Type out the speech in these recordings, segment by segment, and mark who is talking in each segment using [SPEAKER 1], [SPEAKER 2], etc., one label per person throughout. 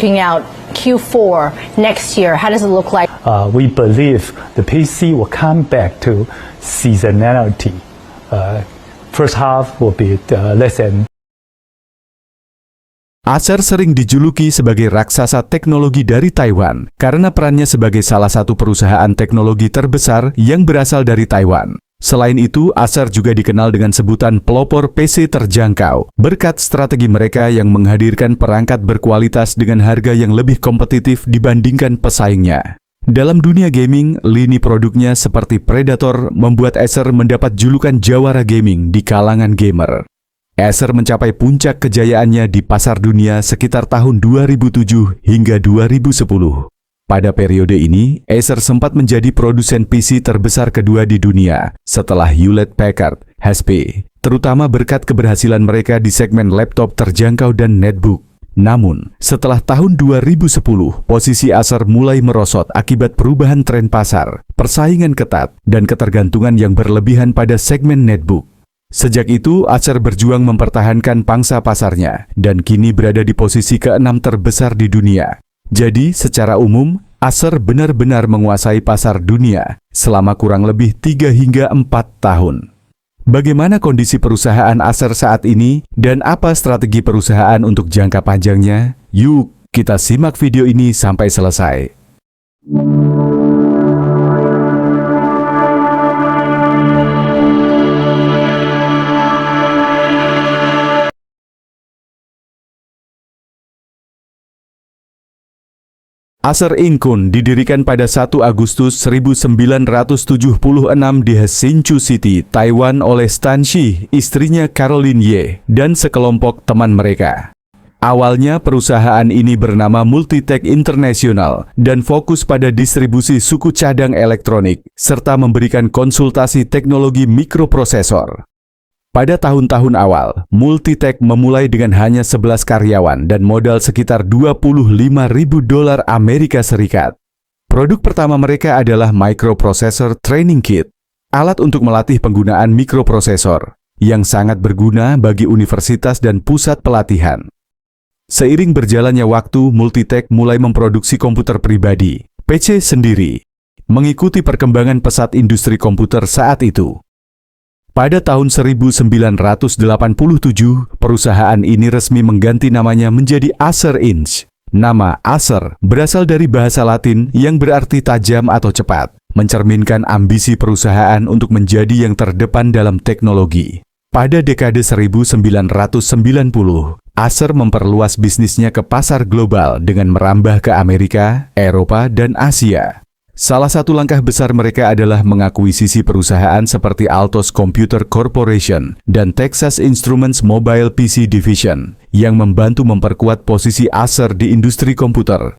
[SPEAKER 1] Looking out Q4 next year, how does it look like?
[SPEAKER 2] We believe the PC will come back to seasonality. First half will be less than.
[SPEAKER 3] Acer sering dijuluki sebagai raksasa teknologi dari Taiwan karena perannya sebagai salah satu perusahaan teknologi terbesar yang berasal dari Taiwan. Selain itu, Acer juga dikenal dengan sebutan pelopor PC terjangkau, berkat strategi mereka yang menghadirkan perangkat berkualitas dengan harga yang lebih kompetitif dibandingkan pesaingnya. Dalam dunia gaming, lini produknya seperti Predator membuat Acer mendapat julukan jawara gaming di kalangan gamer. Acer mencapai puncak kejayaannya di pasar dunia sekitar tahun 2007 hingga 2010. Pada periode ini, Acer sempat menjadi produsen PC terbesar kedua di dunia setelah Hewlett-Packard, HP, terutama berkat keberhasilan mereka di segmen laptop terjangkau dan netbook. Namun, setelah tahun 2010, posisi Acer mulai merosot akibat perubahan tren pasar, persaingan ketat, dan ketergantungan yang berlebihan pada segmen netbook. Sejak itu, Acer berjuang mempertahankan pangsa pasarnya, dan kini berada di posisi ke-6 terbesar di dunia. Jadi, secara umum, Acer benar-benar menguasai pasar dunia selama kurang lebih 3 hingga 4 tahun. Bagaimana kondisi perusahaan Acer saat ini dan apa strategi perusahaan untuk jangka panjangnya? Yuk, kita simak video ini sampai selesai. Acer Inc. didirikan pada 1 Agustus 1976 di Hsinchu City, Taiwan oleh Stan Shi, istrinya Caroline Ye, dan sekelompok teman mereka. Awalnya perusahaan ini bernama Multitech International dan fokus pada distribusi suku cadang elektronik, serta memberikan konsultasi teknologi mikroprosesor. Pada tahun-tahun awal, Multitech memulai dengan hanya 11 karyawan dan modal sekitar $25.000 Amerika Serikat. Produk pertama mereka adalah Microprocessor Training Kit, alat untuk melatih penggunaan mikroprosesor, yang sangat berguna bagi universitas dan pusat pelatihan. Seiring berjalannya waktu, Multitech mulai memproduksi komputer pribadi, PC sendiri, mengikuti perkembangan pesat industri komputer saat itu. Pada tahun 1987, perusahaan ini resmi mengganti namanya menjadi Acer Inc. Nama Acer berasal dari bahasa Latin yang berarti tajam atau cepat, mencerminkan ambisi perusahaan untuk menjadi yang terdepan dalam teknologi. Pada dekade 1990, Acer memperluas bisnisnya ke pasar global dengan merambah ke Amerika, Eropa, dan Asia. Salah satu langkah besar mereka adalah mengakuisisi perusahaan seperti Altos Computer Corporation dan Texas Instruments Mobile PC Division yang membantu memperkuat posisi Acer di industri komputer.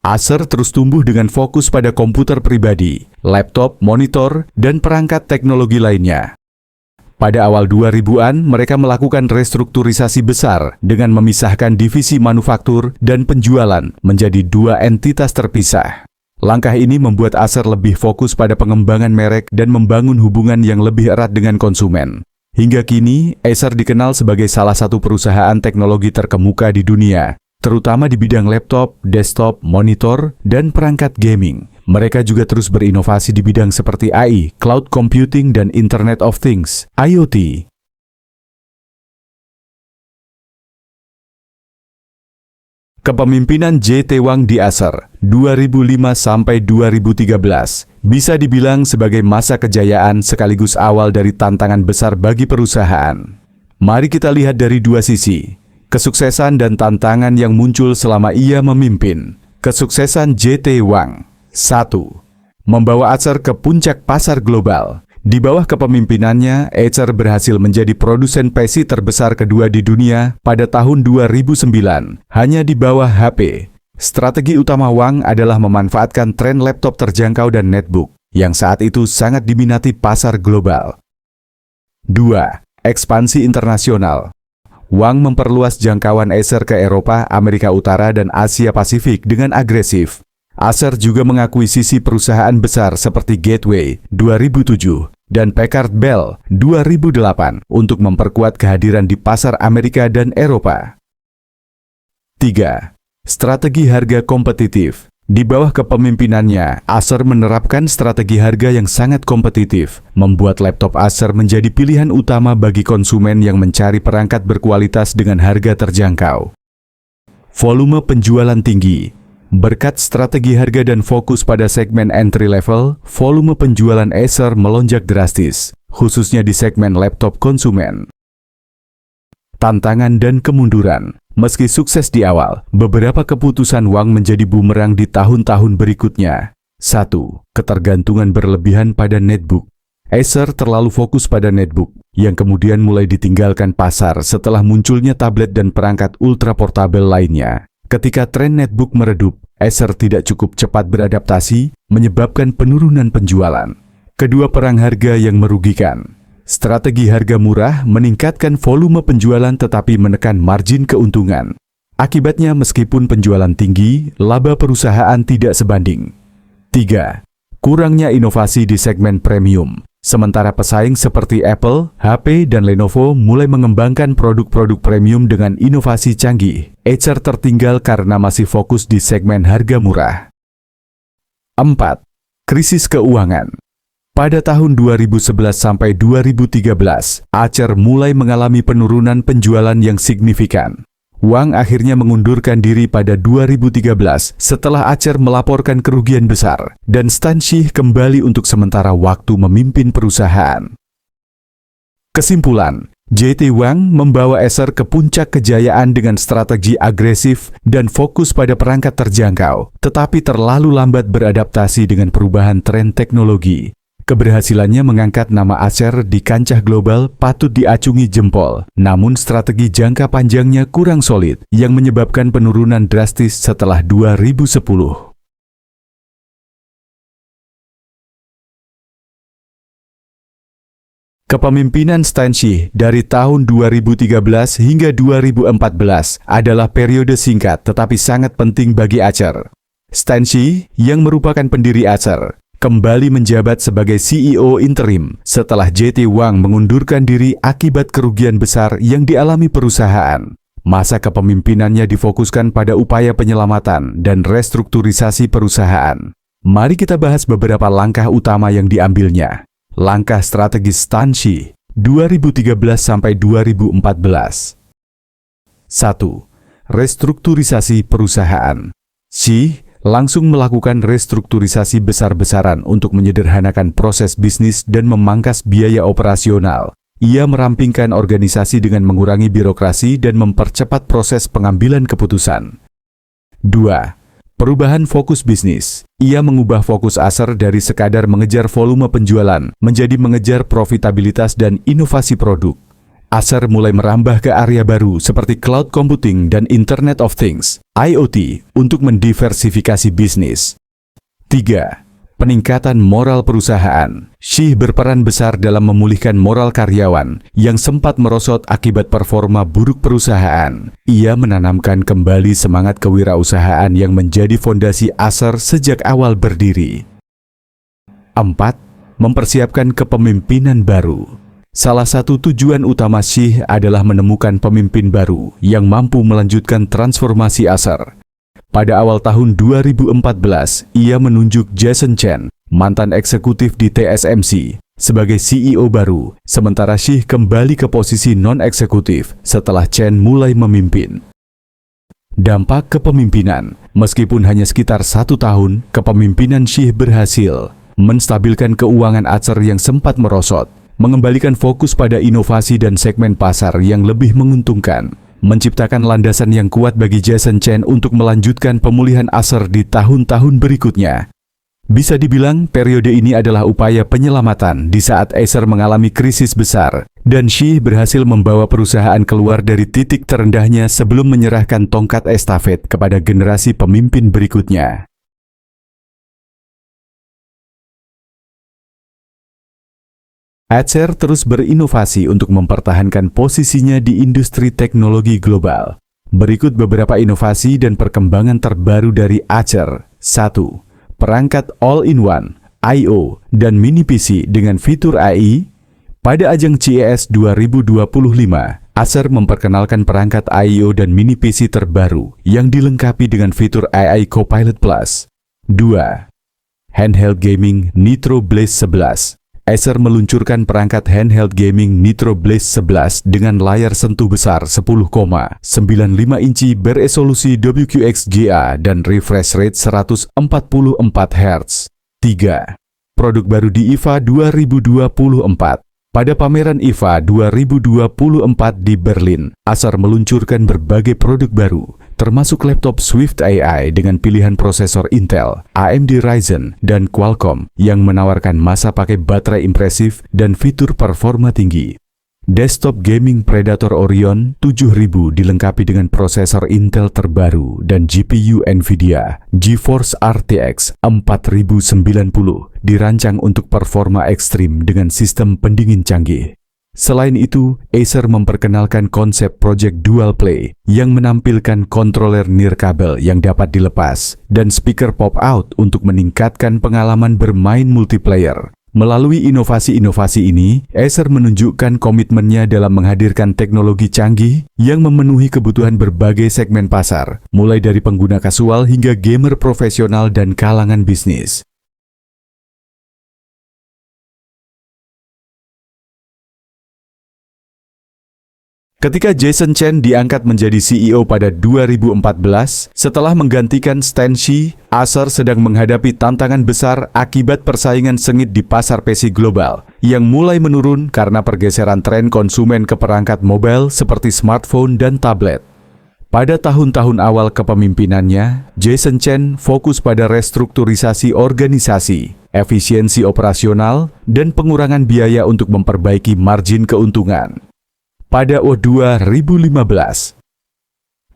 [SPEAKER 3] Acer terus tumbuh dengan fokus pada komputer pribadi, laptop, monitor, dan perangkat teknologi lainnya. Pada awal 2000-an, mereka melakukan restrukturisasi besar dengan memisahkan divisi manufaktur dan penjualan menjadi 2 entitas terpisah. Langkah ini membuat Acer lebih fokus pada pengembangan merek dan membangun hubungan yang lebih erat dengan konsumen. Hingga kini, Acer dikenal sebagai salah satu perusahaan teknologi terkemuka di dunia, terutama di bidang laptop, desktop, monitor, dan perangkat gaming. Mereka juga terus berinovasi di bidang seperti AI, cloud computing, dan Internet of Things, IoT. Kepemimpinan J.T. Wang di Acer 2005-2013 bisa dibilang sebagai masa kejayaan sekaligus awal dari tantangan besar bagi perusahaan. Mari kita lihat dari 2 sisi, kesuksesan dan tantangan yang muncul selama ia memimpin. Kesuksesan J.T. Wang. 1. Membawa Acer ke puncak pasar global. Di bawah kepemimpinannya, Acer berhasil menjadi produsen PC terbesar kedua di dunia pada tahun 2009, hanya di bawah HP. Strategi utama Wang adalah memanfaatkan tren laptop terjangkau dan netbook, yang saat itu sangat diminati pasar global. 2. Ekspansi internasional. Wang memperluas jangkauan Acer ke Eropa, Amerika Utara, dan Asia Pasifik dengan agresif. Acer juga mengakuisisi perusahaan besar seperti Gateway 2007 dan Packard Bell 2008 untuk memperkuat kehadiran di pasar Amerika dan Eropa. 3. Strategi harga kompetitif. Di bawah kepemimpinannya, Acer menerapkan strategi harga yang sangat kompetitif, membuat laptop Acer menjadi pilihan utama bagi konsumen yang mencari perangkat berkualitas dengan harga terjangkau. Volume penjualan tinggi. Berkat strategi harga dan fokus pada segmen entry level, volume penjualan Acer melonjak drastis, khususnya di segmen laptop konsumen. Tantangan dan kemunduran. Meski sukses di awal, beberapa keputusan Wang menjadi bumerang di tahun-tahun berikutnya. 1. Ketergantungan berlebihan pada netbook. Acer terlalu fokus pada netbook, yang kemudian mulai ditinggalkan pasar setelah munculnya tablet dan perangkat ultra portabel lainnya. Ketika tren netbook meredup, Acer tidak cukup cepat beradaptasi, menyebabkan penurunan penjualan. Kedua, perang harga yang merugikan. Strategi harga murah meningkatkan volume penjualan tetapi menekan margin keuntungan. Akibatnya meskipun penjualan tinggi, laba perusahaan tidak sebanding. 3. Kurangnya inovasi di segmen premium. Sementara pesaing seperti Apple, HP, dan Lenovo mulai mengembangkan produk-produk premium dengan inovasi canggih, Acer tertinggal karena masih fokus di segmen harga murah. 4. Krisis keuangan. Pada tahun 2011 sampai 2013, Acer mulai mengalami penurunan penjualan yang signifikan. Wang akhirnya mengundurkan diri pada 2013 setelah Acer melaporkan kerugian besar, dan Stan Shi kembali untuk sementara waktu memimpin perusahaan. Kesimpulan, JT Wang membawa Acer ke puncak kejayaan dengan strategi agresif dan fokus pada perangkat terjangkau, tetapi terlalu lambat beradaptasi dengan perubahan tren teknologi. Keberhasilannya mengangkat nama Acer di kancah global patut diacungi jempol, namun strategi jangka panjangnya kurang solid yang menyebabkan penurunan drastis setelah 2010. Kepemimpinan Stan Shi dari tahun 2013 hingga 2014 adalah periode singkat tetapi sangat penting bagi Acer. Stan Shi, yang merupakan pendiri Acer, kembali menjabat sebagai CEO interim setelah JT Wang mengundurkan diri akibat kerugian besar yang dialami perusahaan. Masa kepemimpinannya difokuskan pada upaya penyelamatan dan restrukturisasi perusahaan. Mari kita bahas beberapa langkah utama yang diambilnya. Langkah strategis Stan Shi 2013 sampai 2014. 1. Restrukturisasi perusahaan. Shi langsung melakukan restrukturisasi besar-besaran untuk menyederhanakan proses bisnis dan memangkas biaya operasional. Ia merampingkan organisasi dengan mengurangi birokrasi dan mempercepat proses pengambilan keputusan. 2. Perubahan fokus bisnis. Ia mengubah fokus Acer dari sekadar mengejar volume penjualan menjadi mengejar profitabilitas dan inovasi produk. Acer mulai merambah ke area baru seperti cloud computing dan Internet of Things, IoT, untuk mendiversifikasi bisnis. 3. Peningkatan moral perusahaan. Shi berperan besar dalam memulihkan moral karyawan yang sempat merosot akibat performa buruk perusahaan. Ia menanamkan kembali semangat kewirausahaan yang menjadi fondasi Acer sejak awal berdiri. 4. Mempersiapkan kepemimpinan baru. Salah satu tujuan utama Shi adalah menemukan pemimpin baru yang mampu melanjutkan transformasi Acer. Pada awal tahun 2014, ia menunjuk Jason Chen, mantan eksekutif di TSMC, sebagai CEO baru, sementara Shi kembali ke posisi non-eksekutif setelah Chen mulai memimpin. Dampak kepemimpinan. Meskipun hanya sekitar 1 tahun, kepemimpinan Shi berhasil menstabilkan keuangan Acer yang sempat merosot, mengembalikan fokus pada inovasi dan segmen pasar yang lebih menguntungkan, menciptakan landasan yang kuat bagi Jason Chen untuk melanjutkan pemulihan Acer di tahun-tahun berikutnya. Bisa dibilang, periode ini adalah upaya penyelamatan di saat Acer mengalami krisis besar, dan Shi berhasil membawa perusahaan keluar dari titik terendahnya sebelum menyerahkan tongkat estafet kepada generasi pemimpin berikutnya. Acer terus berinovasi untuk mempertahankan posisinya di industri teknologi global. Berikut beberapa inovasi dan perkembangan terbaru dari Acer. 1. Perangkat all-in-one, I/O, dan mini PC dengan fitur AI. Pada ajang CES 2025, Acer memperkenalkan perangkat I/O dan mini PC terbaru yang dilengkapi dengan fitur AI Copilot Plus. 2. Handheld Gaming Nitro Blaze 11. Acer meluncurkan perangkat handheld gaming Nitro Blaze 11 dengan layar sentuh besar 10,95 inci beresolusi WQXGA dan refresh rate 144 Hz. 3. Produk baru di IFA 2024. Pada pameran IFA 2024 di Berlin, Acer meluncurkan berbagai produk baru, termasuk laptop Swift AI dengan pilihan prosesor Intel, AMD Ryzen, dan Qualcomm yang menawarkan masa pakai baterai impresif dan fitur performa tinggi. Desktop gaming Predator Orion 7000 dilengkapi dengan prosesor Intel terbaru dan GPU NVIDIA GeForce RTX 4090 dirancang untuk performa ekstrim dengan sistem pendingin canggih. Selain itu, Acer memperkenalkan konsep Project Dual Play yang menampilkan kontroler nirkabel yang dapat dilepas dan speaker pop-out untuk meningkatkan pengalaman bermain multiplayer. Melalui inovasi-inovasi ini, Acer menunjukkan komitmennya dalam menghadirkan teknologi canggih yang memenuhi kebutuhan berbagai segmen pasar, mulai dari pengguna kasual hingga gamer profesional dan kalangan bisnis. Ketika Jason Chen diangkat menjadi CEO pada 2014, setelah menggantikan Stan Shi, Acer sedang menghadapi tantangan besar akibat persaingan sengit di pasar PC global yang mulai menurun karena pergeseran tren konsumen ke perangkat mobile seperti smartphone dan tablet. Pada tahun-tahun awal kepemimpinannya, Jason Chen fokus pada restrukturisasi organisasi, efisiensi operasional, dan pengurangan biaya untuk memperbaiki margin keuntungan. Pada 2015,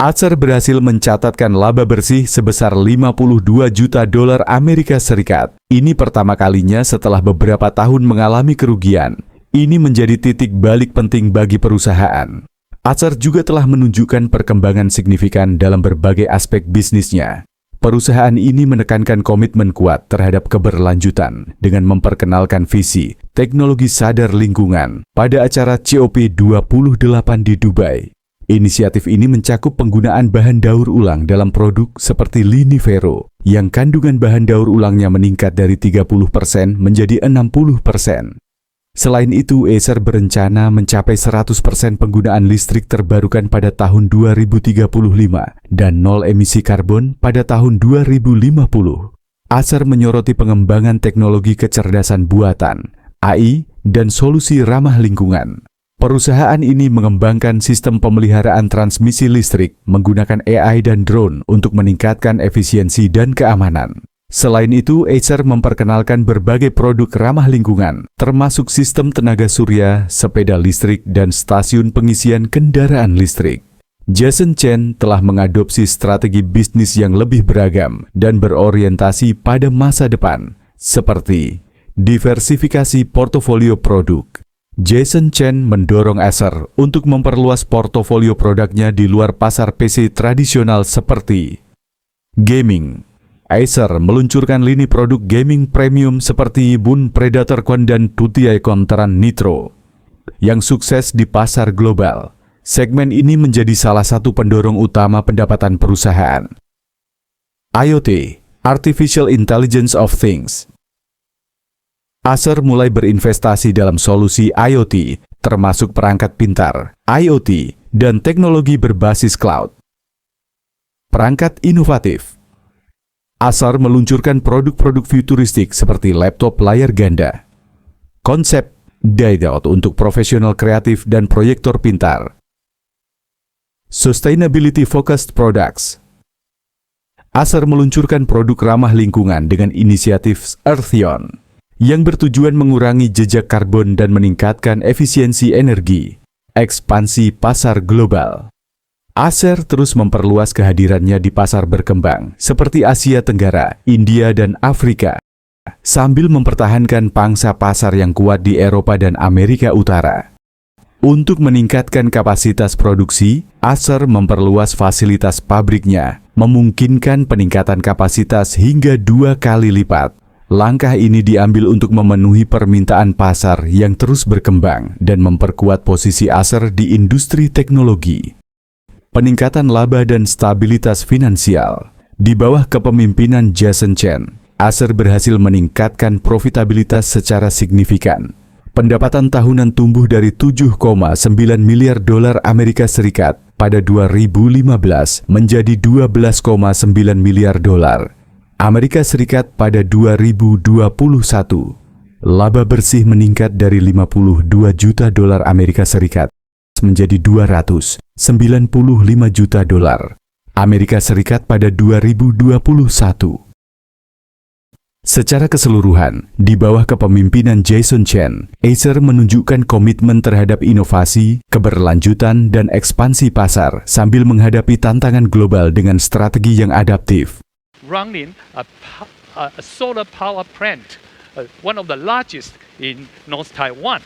[SPEAKER 3] Acer berhasil mencatatkan laba bersih sebesar 52 juta dolar Amerika Serikat. Ini pertama kalinya setelah beberapa tahun mengalami kerugian. Ini menjadi titik balik penting bagi perusahaan. Acer juga telah menunjukkan perkembangan signifikan dalam berbagai aspek bisnisnya. Perusahaan ini menekankan komitmen kuat terhadap keberlanjutan dengan memperkenalkan visi teknologi sadar lingkungan pada acara COP28 di Dubai. Inisiatif ini mencakup penggunaan bahan daur ulang dalam produk seperti Linivero yang kandungan bahan daur ulangnya meningkat dari 30% menjadi 60%. Selain itu, Acer berencana mencapai 100% penggunaan listrik terbarukan pada tahun 2035 dan nol emisi karbon pada tahun 2050. Acer menyoroti pengembangan teknologi kecerdasan buatan, AI, dan solusi ramah lingkungan. Perusahaan ini mengembangkan sistem pemeliharaan transmisi listrik menggunakan AI dan drone untuk meningkatkan efisiensi dan keamanan. Selain itu, Acer memperkenalkan berbagai produk ramah lingkungan, termasuk sistem tenaga surya, sepeda listrik, dan stasiun pengisian kendaraan listrik. Jason Chen telah mengadopsi strategi bisnis yang lebih beragam dan berorientasi pada masa depan, seperti diversifikasi portofolio produk. Jason Chen mendorong Acer untuk memperluas portofolio produknya di luar pasar PC tradisional seperti gaming. Acer meluncurkan lini produk gaming premium seperti Boon Predator Quan dan Tuti Icon Terran Nitro yang sukses di pasar global. Segmen ini menjadi salah satu pendorong utama pendapatan perusahaan. IoT, Artificial Intelligence of Things. Acer mulai berinvestasi dalam solusi IoT, termasuk perangkat pintar, IoT, dan teknologi berbasis cloud. Perangkat inovatif. Acer meluncurkan produk-produk futuristik seperti laptop layar ganda, konsep Daytop untuk profesional kreatif dan proyektor pintar. Sustainability Focused Products. Acer meluncurkan produk ramah lingkungan dengan inisiatif Earthion yang bertujuan mengurangi jejak karbon dan meningkatkan efisiensi energi. Ekspansi pasar global. Acer terus memperluas kehadirannya di pasar berkembang seperti Asia Tenggara, India, dan Afrika, sambil mempertahankan pangsa pasar yang kuat di Eropa dan Amerika Utara. Untuk meningkatkan kapasitas produksi, Acer memperluas fasilitas pabriknya, memungkinkan peningkatan kapasitas hingga 2 kali lipat. Langkah ini diambil untuk memenuhi permintaan pasar yang terus berkembang dan memperkuat posisi Acer di industri teknologi. Peningkatan laba dan stabilitas finansial. Di bawah kepemimpinan Jason Chen, Acer berhasil meningkatkan profitabilitas secara signifikan. Pendapatan tahunan tumbuh dari 7,9 miliar dolar Amerika Serikat pada 2015 menjadi 12,9 miliar dolar Amerika Serikat pada 2021. Laba bersih meningkat dari 52 juta dolar Amerika Serikat menjadi 295 juta dolar Amerika Serikat pada 2021. Secara keseluruhan, di bawah kepemimpinan Jason Chen, Acer menunjukkan komitmen terhadap inovasi, keberlanjutan, dan ekspansi pasar sambil menghadapi tantangan global dengan strategi yang adaptif.
[SPEAKER 4] Running a solar power plant, one of the largest in North Taiwan.